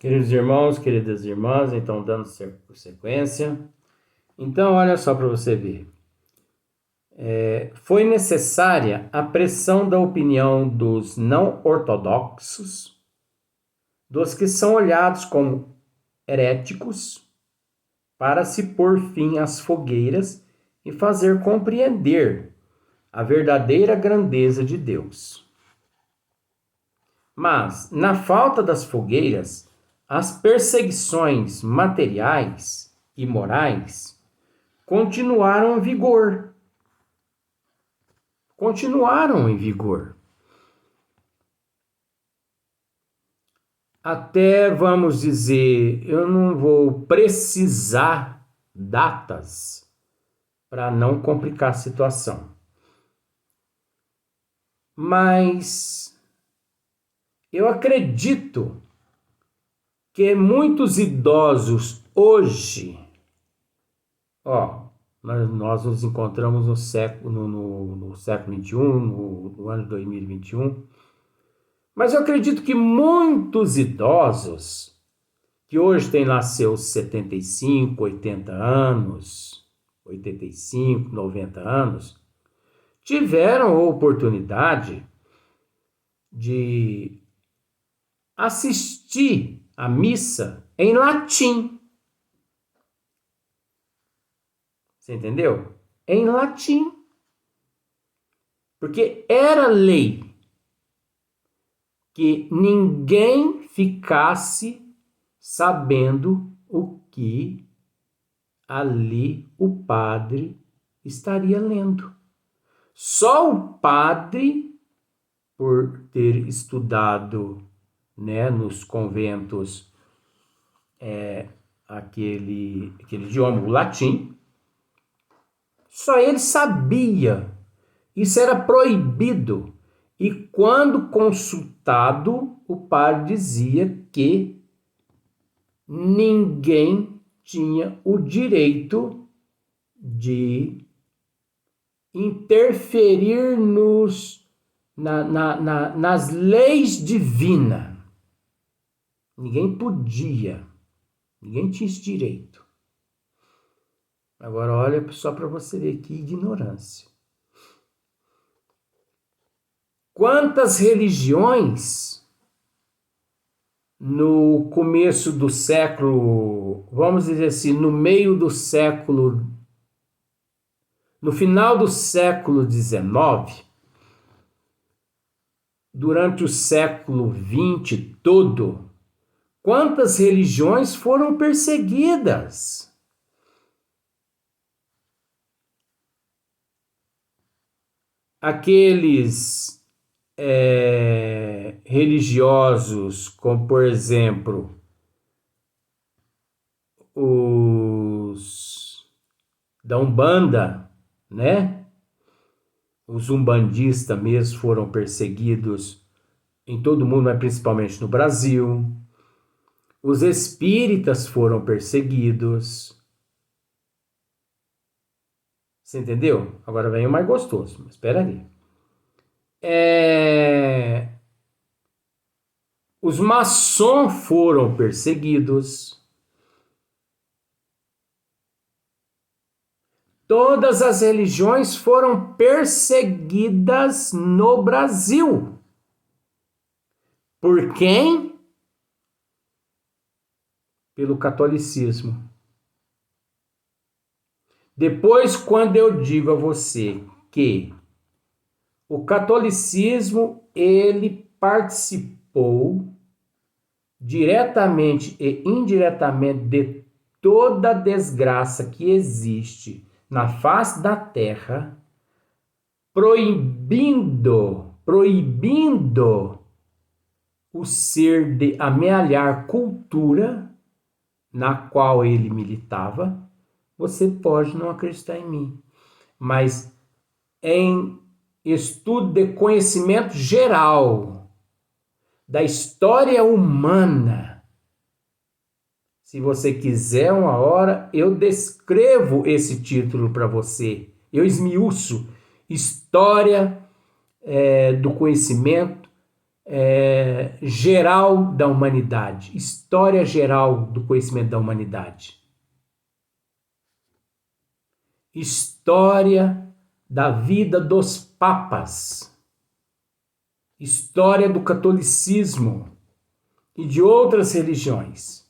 Queridos irmãos, queridas irmãs, então dando sequência. Então, olha só para você ver. Foi necessária a pressão da opinião dos não ortodoxos, dos que são olhados como heréticos, para se pôr fim às fogueiras e fazer compreender a verdadeira grandeza de Deus. Mas, na falta das fogueiras, as perseguições materiais e morais continuaram em vigor. Até, vamos dizer, eu não vou precisar datas para não complicar a situação. Mas eu acredito que muitos idosos hoje, nós nos encontramos no século XXI, no ano de 2021, mas eu acredito que muitos idosos, que hoje têm lá seus 75, 80 anos, 85, 90 anos, tiveram a oportunidade de assistir a missa em latim. Você entendeu? Em latim. Porque era lei que ninguém ficasse sabendo o que ali o padre estaria lendo. Só o padre, por ter estudado, nos conventos aquele idioma, o latim, só ele sabia. Isso era proibido. E quando consultado, o padre dizia que ninguém tinha o direito de interferir nas leis divinas. Ninguém podia. Ninguém tinha esse direito. Agora olha só para você ver que ignorância. Quantas religiões no começo do século, vamos dizer assim, no final do século XIX, durante o século XX todo, quantas religiões foram perseguidas? Aqueles religiosos, como por exemplo, os da Umbanda, Os umbandistas mesmo foram perseguidos em todo o mundo, mas principalmente no Brasil. Os espíritas foram perseguidos. Você entendeu? Agora vem o mais gostoso, mas espera aí. Os maçons foram perseguidos. Todas as religiões foram perseguidas no Brasil. Por quem? Pelo catolicismo. Depois, quando eu digo a você que o catolicismo, ele participou diretamente e indiretamente de toda a desgraça que existe na face da terra, proibindo o ser de amealhar cultura na qual ele militava, você pode não acreditar em mim. Mas em estudo de conhecimento geral da história humana, se você quiser uma hora, eu descrevo esse título para você. Eu esmiuço história do conhecimento geral da humanidade, história geral do conhecimento da humanidade. História da vida dos papas, história do catolicismo e de outras religiões.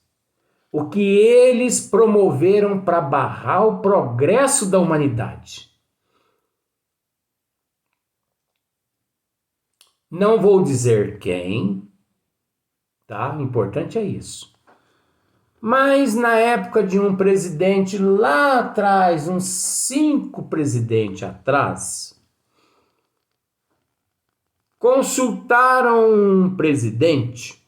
O que eles promoveram para barrar o progresso da humanidade. Não vou dizer quem, tá? O importante é isso. Mas na época de um presidente lá atrás, uns 5 presidentes atrás, consultaram um presidente.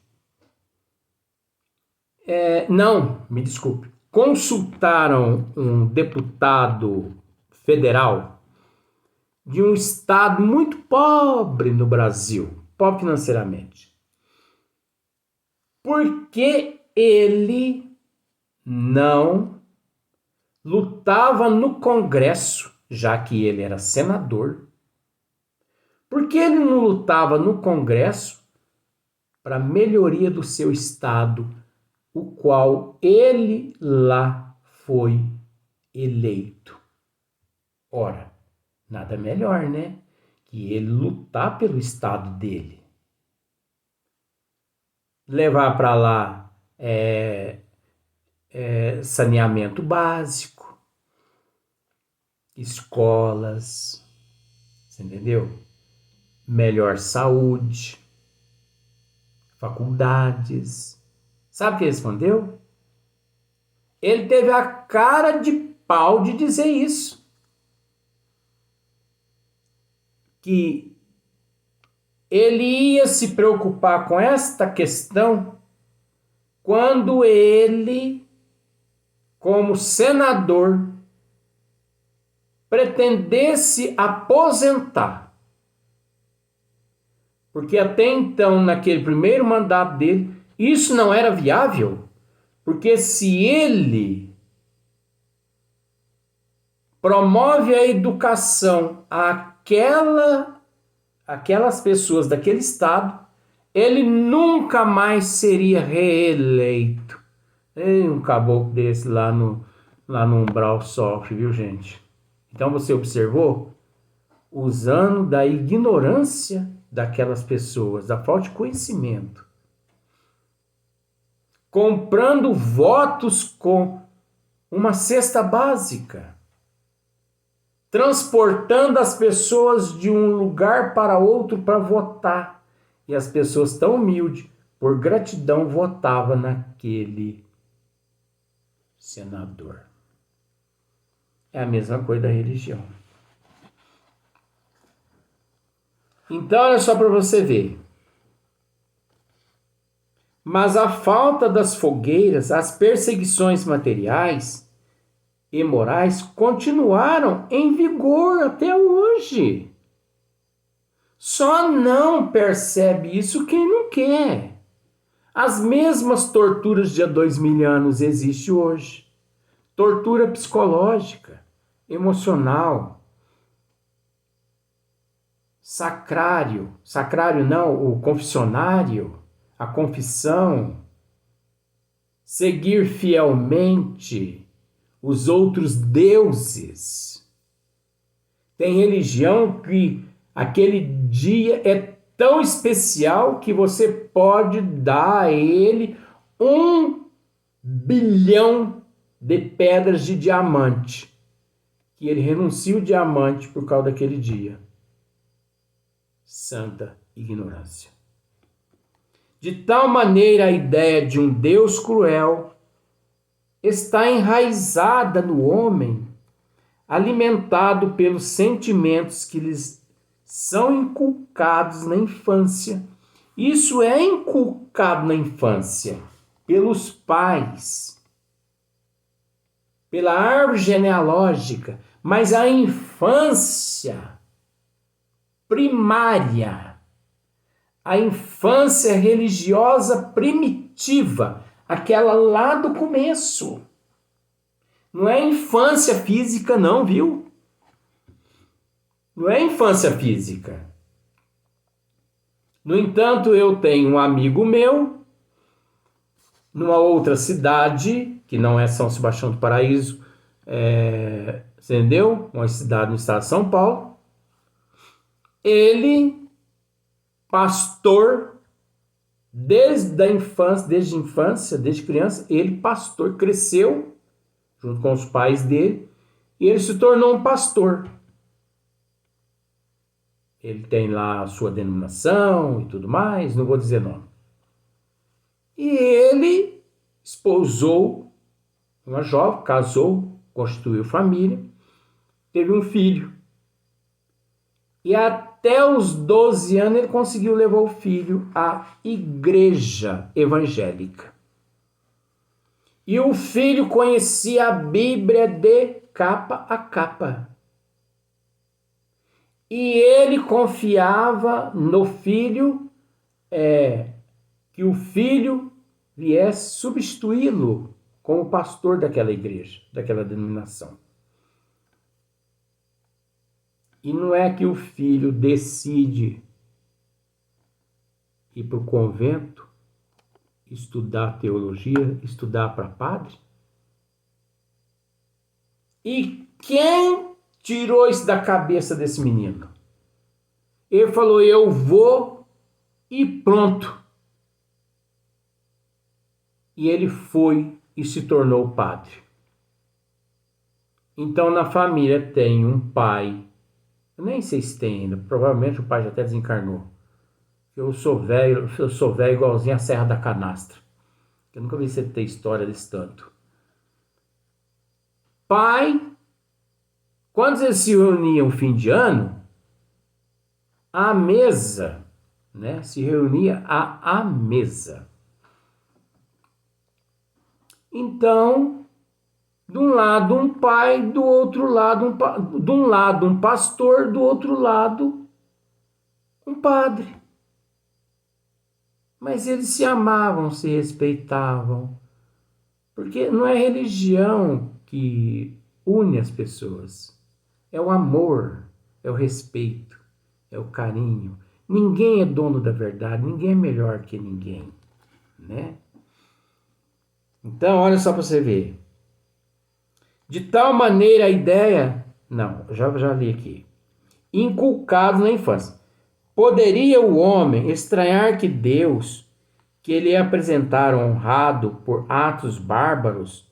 Consultaram um deputado federal de um estado muito pobre no Brasil, pobre financeiramente. Porque ele não lutava no Congresso, já que ele era senador. Por que ele não lutava no Congresso para a melhoria do seu estado, o qual ele lá foi eleito? Ora, nada melhor, né? Que ele lutar pelo estado dele. Levar para lá saneamento básico, escolas, você entendeu? Melhor saúde, faculdades. Sabe o que ele respondeu? Ele teve a cara de pau de dizer isso. Que ele ia se preocupar com esta questão quando ele, como senador, pretendesse aposentar. Porque até então, naquele primeiro mandato dele, isso não era viável. Porque se ele promove a educação àquelas pessoas daquele estado, ele nunca mais seria reeleito. E um caboclo desse lá no umbral sofre, viu, gente? Então você observou? Usando da ignorância daquelas pessoas, da falta de conhecimento, comprando votos com uma cesta básica, transportando as pessoas de um lugar para outro para votar. E as pessoas tão humildes, por gratidão, votavam naquele senador. É a mesma coisa da religião. Então, olha só para você ver. Mas a falta das fogueiras, as perseguições materiais e morais continuaram em vigor até hoje. Só não percebe isso quem não quer. As mesmas torturas de há 2000 anos existem hoje. Tortura psicológica, emocional, sacrário não, o confessionário, a confissão, seguir fielmente os outros deuses. Tem religião que aquele dia é tão especial que você pode dar a ele 1 bilhão de pedras de diamante, que ele renuncia o diamante por causa daquele dia. Santa ignorância. De tal maneira a ideia de um Deus cruel está enraizada no homem, alimentado pelos sentimentos que lhes são inculcados na infância. Isso é inculcado na infância pelos pais, pela árvore genealógica, mas a infância primária, a infância religiosa primitiva, aquela lá do começo. Não é infância física não, viu? Não é infância física. No entanto, eu tenho um amigo meu, numa outra cidade, que não é São Sebastião do Paraíso, entendeu? Uma cidade no estado de São Paulo. Ele, pastor, desde a infância, desde criança, ele pastor, cresceu junto com os pais dele, e ele se tornou um pastor. Ele tem lá a sua denominação e tudo mais, não vou dizer nome. E ele esposou uma jovem, casou, constituiu família, teve um filho. E até os 12 anos ele conseguiu levar o filho à igreja evangélica. E o filho conhecia a Bíblia de capa a capa. E ele confiava no filho, que o filho viesse substituí-lo como pastor daquela igreja, daquela denominação. E não é que o filho decide ir para o convento, estudar teologia, estudar para padre? E quem tirou isso da cabeça desse menino? Ele falou, eu vou e pronto. E ele foi e se tornou padre. Então na família tem um pai, eu nem sei se tem ainda, provavelmente o pai já até desencarnou. Eu sou velho igualzinho a Serra da Canastra. Eu nunca vi você ter história desse tanto. Pai, quando eles se reuniam fim de ano, a mesa, né? Se reunia a mesa. Então, de um lado um pai, do outro lado de um lado um pastor, do outro lado um padre. Mas eles se amavam, se respeitavam, porque não é religião que une as pessoas, é o amor, é o respeito, é o carinho. Ninguém é dono da verdade, ninguém é melhor que ninguém, né? Então, olha só para você ver. De tal maneira a ideia, não, já li aqui, inculcado na infância. Poderia o homem estranhar que Deus, que lhe apresentaram honrado por atos bárbaros,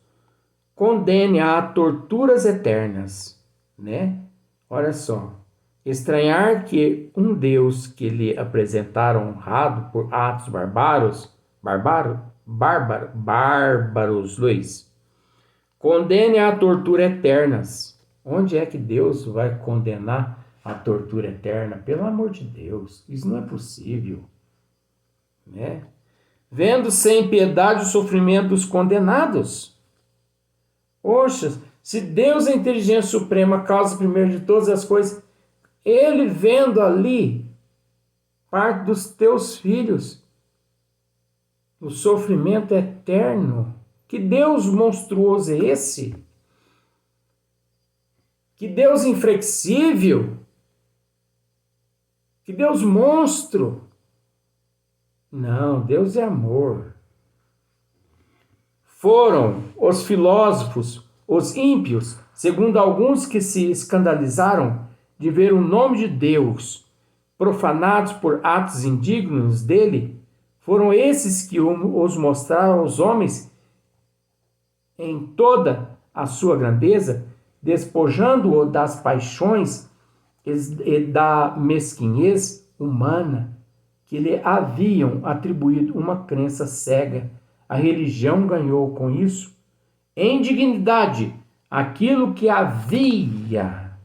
condene a torturas eternas, né? Olha só, estranhar que um Deus que lhe apresentaram honrado por atos bárbaros, Luiz, condene a tortura eternas. Onde é que Deus vai condenar a tortura eterna? Pelo amor de Deus, isso não é possível, né? Vendo sem piedade o sofrimento dos condenados. Poxa, se Deus é a inteligência suprema, causa primeiro de todas as coisas, ele vendo ali parte dos teus filhos, o sofrimento eterno, que Deus monstruoso é esse? Que Deus inflexível? Que Deus monstro? Não, Deus é amor. Foram os filósofos, os ímpios, segundo alguns que se escandalizaram de ver o nome de Deus profanados por atos indignos dele, foram esses que os mostraram aos homens em toda a sua grandeza, despojando-o das paixões e da mesquinhez humana que lhe haviam atribuído uma crença cega. A religião ganhou com isso, em dignidade, aquilo que havia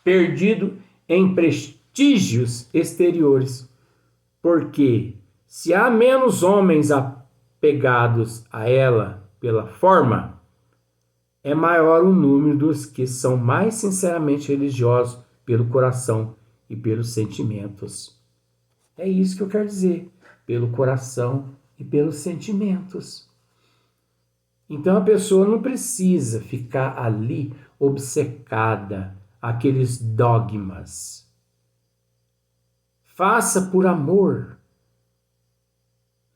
perdido em prestígios exteriores. Porque se há menos homens apegados a ela pela forma, é maior o número dos que são mais sinceramente religiosos pelo coração e pelos sentimentos. É isso que eu quero dizer, pelo coração e pelos sentimentos. Então a pessoa não precisa ficar ali obcecada àqueles dogmas. faça por amor,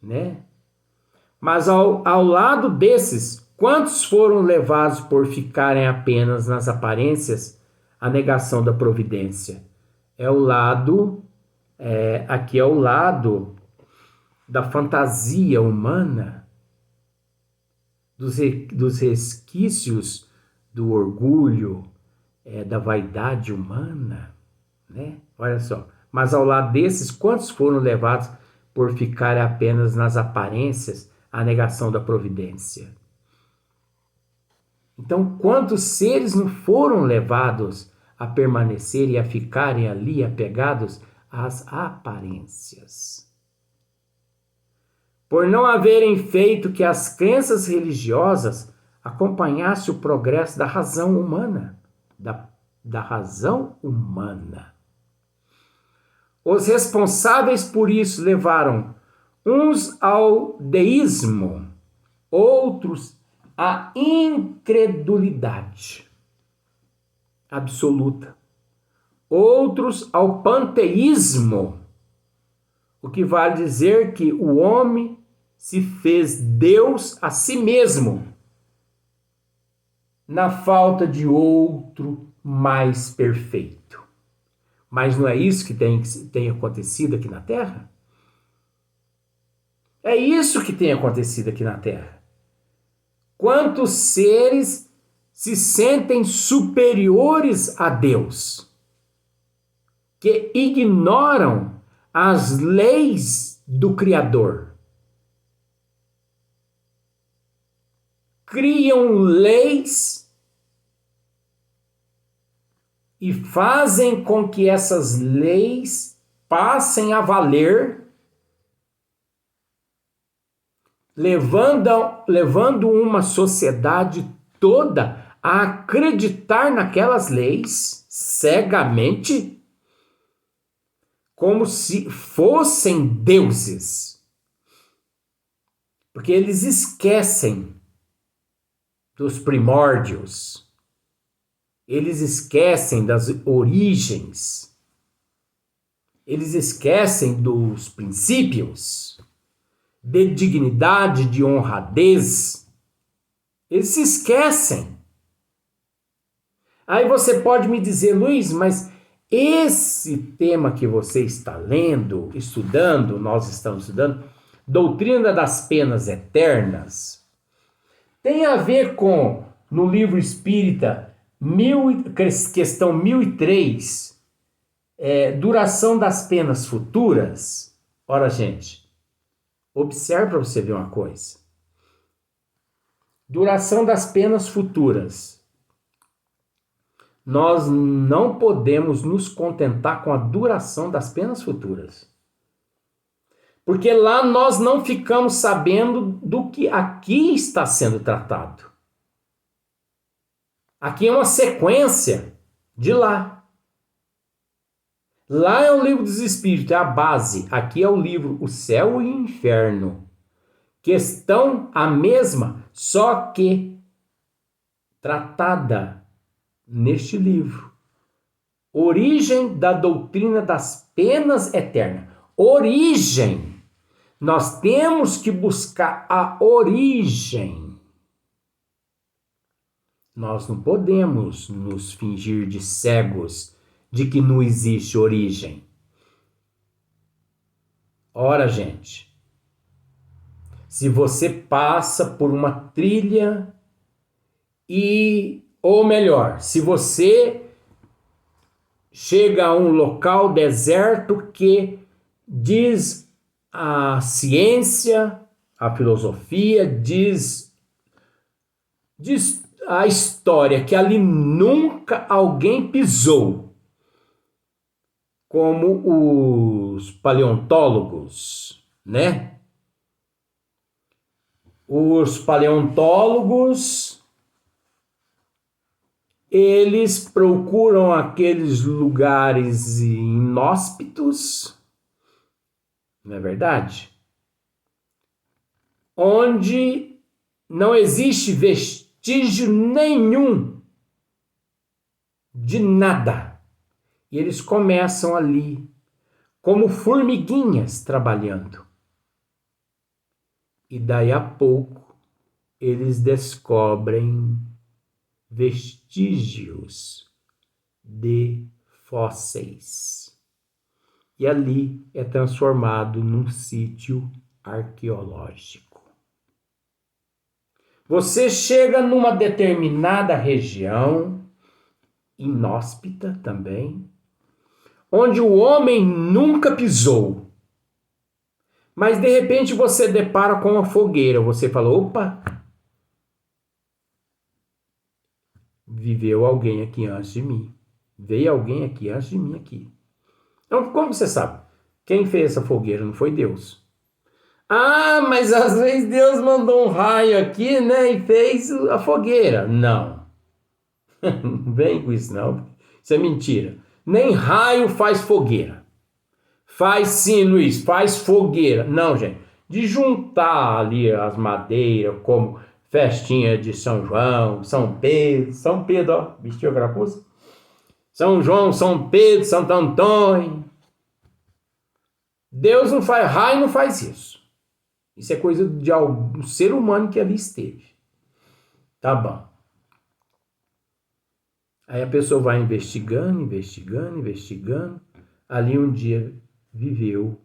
né? Mas ao lado desses, quantos foram levados por ficarem apenas nas aparências à negação da providência? Aqui é o lado da fantasia humana, dos resquícios do orgulho, da vaidade humana, né? Olha só. Mas ao lado desses, quantos foram levados por ficarem apenas nas aparências à negação da providência? Então, quantos seres não foram levados a permanecer e a ficarem ali apegados às aparências? Por não haverem feito que as crenças religiosas acompanhassem o progresso da razão humana, da razão humana. Os responsáveis por isso levaram uns ao deísmo, outros à incredulidade absoluta, outros ao panteísmo, o que vale dizer que o homem se fez Deus a si mesmo, na falta de outro mais perfeito. Mas não é isso que tem acontecido aqui na Terra? É isso que tem acontecido aqui na Terra. Quantos seres se sentem superiores a Deus, que ignoram as leis do Criador, criam leis e fazem com que essas leis passem a valer, levando uma sociedade toda a acreditar naquelas leis cegamente, como se fossem deuses. Porque eles esquecem dos primórdios, eles esquecem das origens, eles esquecem dos princípios de dignidade, de honradez. Eles se esquecem. Aí você pode me dizer, Luiz, mas esse tema que você está lendo, estudando, nós estamos estudando, Doutrina das Penas Eternas, tem a ver com, no livro espírita, questão 1003, duração das penas futuras. Ora, gente, observe para você ver uma coisa. Duração das penas futuras. Nós não podemos nos contentar com a duração das penas futuras. Porque lá nós não ficamos sabendo do que aqui está sendo tratado. Aqui é uma sequência de lá. Lá é o livro dos Espíritos, é a base. Aqui é o livro O Céu e o Inferno. Questão a mesma, só que tratada neste livro. Origem da doutrina das penas eternas. Origem. Nós temos que buscar a origem. Nós não podemos nos fingir de cegos de que não existe origem. Ora, gente, se você passa por uma trilha ou melhor, se você chega a um local deserto que diz a ciência, a filosofia, diz a história que ali nunca alguém pisou, como os paleontólogos, né? Os paleontólogos, eles procuram aqueles lugares inóspitos, não é verdade? Onde não existe vestígio nenhum de nada. E eles começam ali como formiguinhas trabalhando. E daí a pouco eles descobrem vestígios de fósseis. E ali é transformado num sítio arqueológico. Você chega numa determinada região, inóspita também, onde o homem nunca pisou. Mas de repente você depara com uma fogueira. Você fala, opa, viveu alguém aqui antes de mim. Veio alguém aqui antes de mim aqui. Então, como você sabe? Quem fez essa fogueira não foi Deus. Ah, mas às vezes Deus mandou um raio aqui, né, e fez a fogueira. Não. Não vem com isso, não. Isso é mentira. Nem raio faz fogueira. Faz sim, Luiz, faz fogueira. Não, gente. De juntar ali as madeiras, como festinha de São João, São Pedro, ó, vestiu a carapuça. São João, São Pedro, Santo Antônio. Deus não faz, raio não faz isso. Isso é coisa de algum ser humano que ali esteve. Tá bom. Aí a pessoa vai investigando. Ali um dia viveu,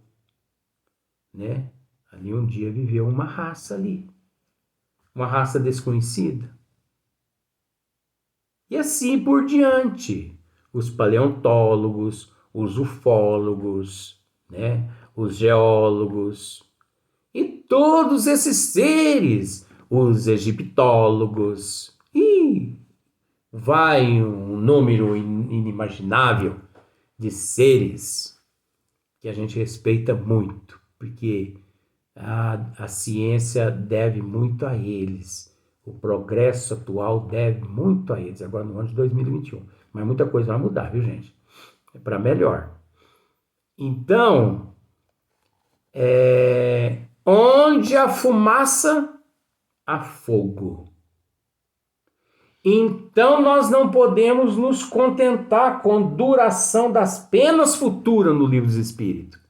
né? Ali um dia viveu uma raça ali. Uma raça desconhecida. E assim por diante. Os paleontólogos, os ufólogos, né? Os geólogos e todos esses seres, os egiptólogos, e vai um número inimaginável de seres que a gente respeita muito, porque a ciência deve muito a eles. O progresso atual deve muito a eles, agora no ano de 2021. Mas muita coisa vai mudar, viu, gente? É para melhor. Então, onde a fumaça, há fogo. Então, nós não podemos nos contentar com duração das penas futuras no Livro dos Espíritos.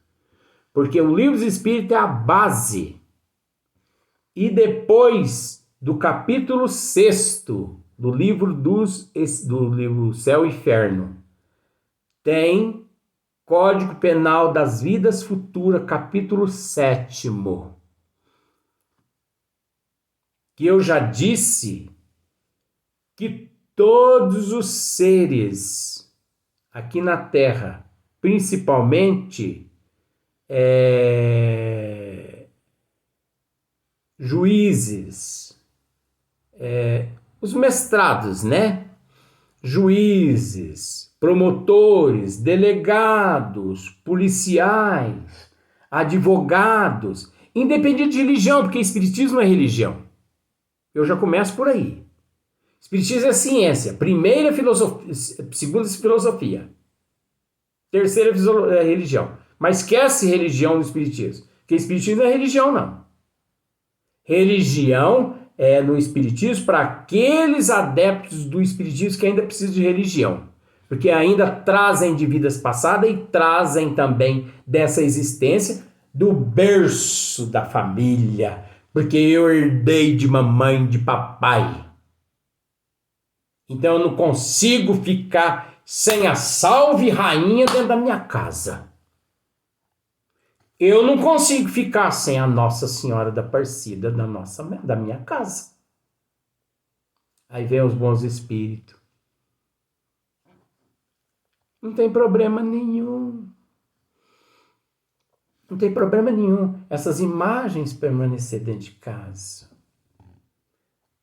Porque o Livro dos Espíritos é a base. E depois do capítulo 6º do livro Céu e Inferno, tem Código Penal das Vidas Futuras, capítulo 7º, que eu já disse que todos os seres aqui na Terra, principalmente juízes, os mestrados, né? Juízes, promotores, delegados, policiais, advogados, independente de religião, porque espiritismo é religião. Eu já começo por aí. Espiritismo é ciência. Primeira filosofia, segunda filosofia. Terceira religião. Mas esquece religião no espiritismo. Porque espiritismo não é religião, não. Religião é no espiritismo para aqueles adeptos do espiritismo que ainda precisam de religião. Porque ainda trazem de vidas passadas e trazem também dessa existência do berço da família. Porque eu herdei de mamãe, de papai. Então eu não consigo ficar sem a salve rainha dentro da minha casa. Eu não consigo ficar sem a Nossa Senhora da Aparecida da minha casa. Aí vem os bons espíritos. Não tem problema nenhum. Não tem problema nenhum essas imagens permanecer dentro de casa.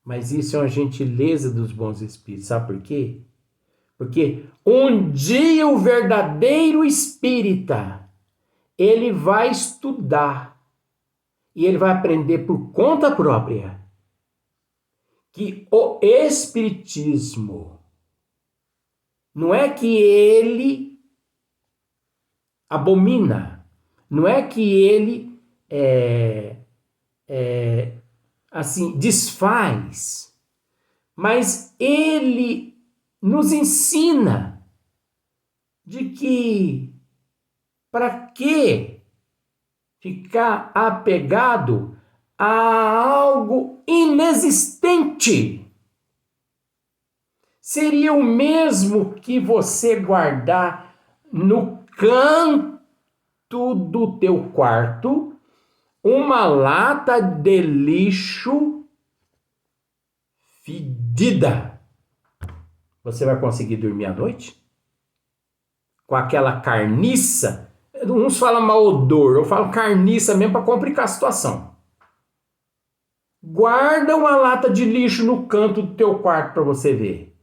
Mas isso é uma gentileza dos bons espíritos. Sabe por quê? Porque um dia o verdadeiro espírita, ele vai estudar e ele vai aprender por conta própria que o espiritismo não é que ele abomina, não é que ele assim desfaz, mas ele nos ensina de que Para que ficar apegado a algo inexistente? Seria o mesmo que você guardar no canto do teu quarto uma lata de lixo fedida. Você vai conseguir dormir à noite? Com aquela carniça? Uns falam mau odor, eu falo carniça mesmo para complicar a situação. Guarda uma lata de lixo no canto do teu quarto para você ver.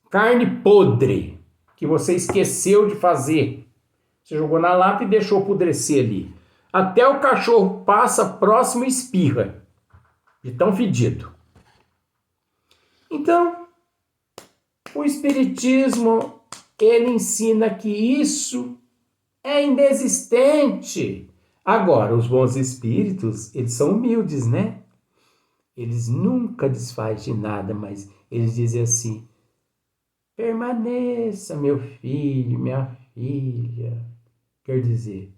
Carne podre que você esqueceu de fazer. Você jogou na lata e deixou apodrecer ali. Até o cachorro passa próximo e espirra. De tão fedido. Então, o Espiritismo, ele ensina que isso é inexistente. Agora, os bons espíritos, eles são humildes, né? Eles nunca desfazem de nada, mas eles dizem assim: permaneça, meu filho, minha filha. Quer dizer,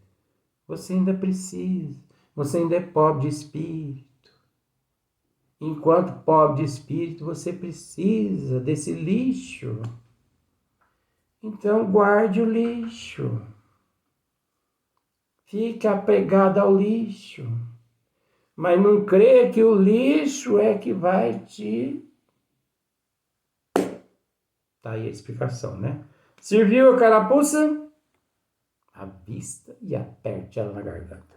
você ainda precisa, você ainda é pobre de espírito. Enquanto pobre de espírito, você precisa desse lixo. Então guarde o lixo. Fique apegado ao lixo. Mas não creia que o lixo é que vai te... Tá aí a explicação, né? Serviu a carapuça? À vista e aperte ela na garganta.